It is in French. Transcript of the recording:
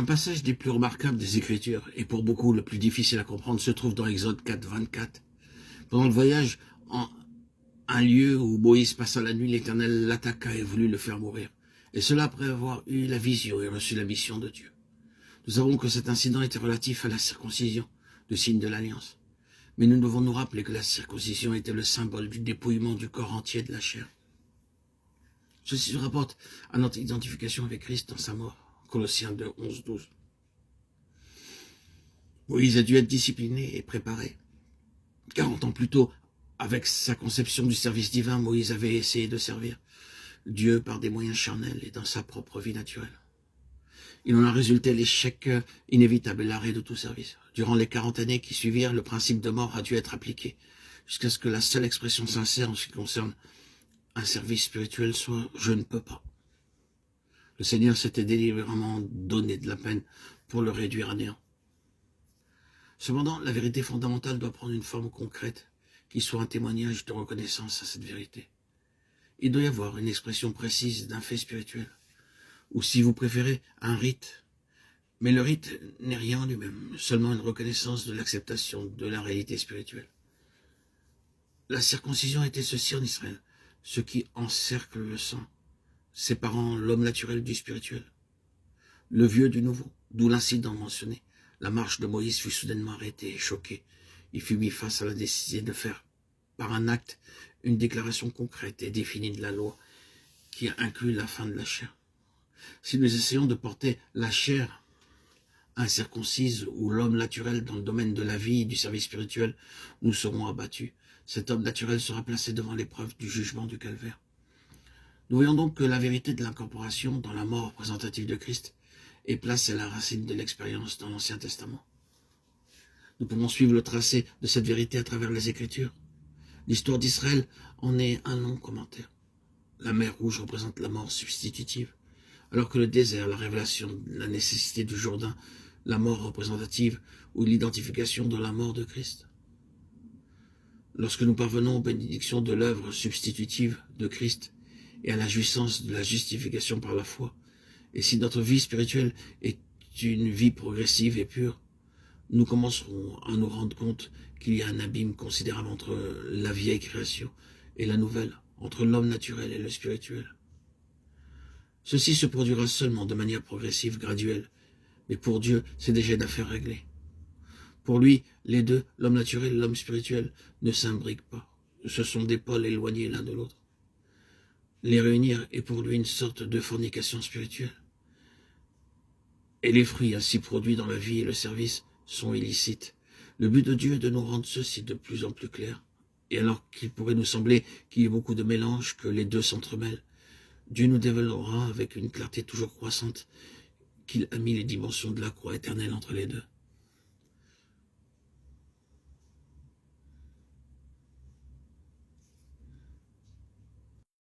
Un passage des plus remarquables des Écritures, et pour beaucoup le plus difficile à comprendre, se trouve dans Exode 4, 24. Pendant le voyage, en un lieu où Moïse passa la nuit, l'Éternel l'attaqua et voulut le faire mourir. Et cela après avoir eu la vision et reçu la mission de Dieu. Nous savons que cet incident était relatif à la circoncision, le signe de l'alliance. Mais nous devons nous rappeler que la circoncision était le symbole du dépouillement du corps entier de la chair. Ceci se rapporte à notre identification avec Christ dans sa mort. Colossiens 2, 11, 12. Moïse a dû être discipliné et préparé. 40 ans plus tôt, avec sa conception du service divin, Moïse avait essayé de servir Dieu par des moyens charnels et dans sa propre vie naturelle. Il en a résulté l'échec inévitable et l'arrêt de tout service. Durant les 40 années qui suivirent, le principe de mort a dû être appliqué, jusqu'à ce que la seule expression sincère en ce qui concerne un service spirituel soit « je ne peux pas ». Le Seigneur s'était délibérément donné de la peine pour le réduire à néant. Cependant, la vérité fondamentale doit prendre une forme concrète, qui soit un témoignage de reconnaissance à cette vérité. Il doit y avoir une expression précise d'un fait spirituel, ou si vous préférez, un rite. Mais le rite n'est rien en lui-même, seulement une reconnaissance de l'acceptation de la réalité spirituelle. La circoncision était ceci en Israël, ce qui encercle le sang, séparant l'homme naturel du spirituel. Le vieux du nouveau, d'où l'incident mentionné. La marche de Moïse fut soudainement arrêtée et choqué. Il fut mis face à la décision de faire, par un acte, une déclaration concrète et définie de la loi, qui inclut la fin de la chair. Si nous essayons de porter la chair incirconcise ou l'homme naturel dans le domaine de la vie et du service spirituel, nous serons abattus. Cet homme naturel sera placé devant l'épreuve du jugement du calvaire. Nous voyons donc que la vérité de l'incorporation dans la mort représentative de Christ est placée à la racine de l'expérience dans l'Ancien Testament. Nous pouvons suivre le tracé de cette vérité à travers les Écritures. L'histoire d'Israël en est un long commentaire. La mer Rouge représente la mort substitutive, alors que le désert, la révélation de la nécessité du Jourdain, la mort représentative ou l'identification de la mort de Christ. Lorsque nous parvenons aux bénédictions de l'œuvre substitutive de Christ et à la jouissance de la justification par la foi, et si notre vie spirituelle est une vie progressive et pure, nous commencerons à nous rendre compte qu'il y a un abîme considérable entre la vieille création et la nouvelle, entre l'homme naturel et le spirituel. Ceci se produira seulement de manière progressive, graduelle, mais pour Dieu, c'est déjà une affaire réglée. Pour lui, les deux, l'homme naturel et l'homme spirituel, ne s'imbriquent pas. Ce sont des pôles éloignés l'un de l'autre. Les réunir est pour lui une sorte de fornication spirituelle. Et les fruits ainsi produits dans la vie et le service sont illicites. Le but de Dieu est de nous rendre ceci de plus en plus clair. Et alors qu'il pourrait nous sembler qu'il y ait beaucoup de mélange, que les deux s'entremêlent, Dieu nous dévoilera avec une clarté toujours croissante qu'il a mis les dimensions de la croix éternelle entre les deux.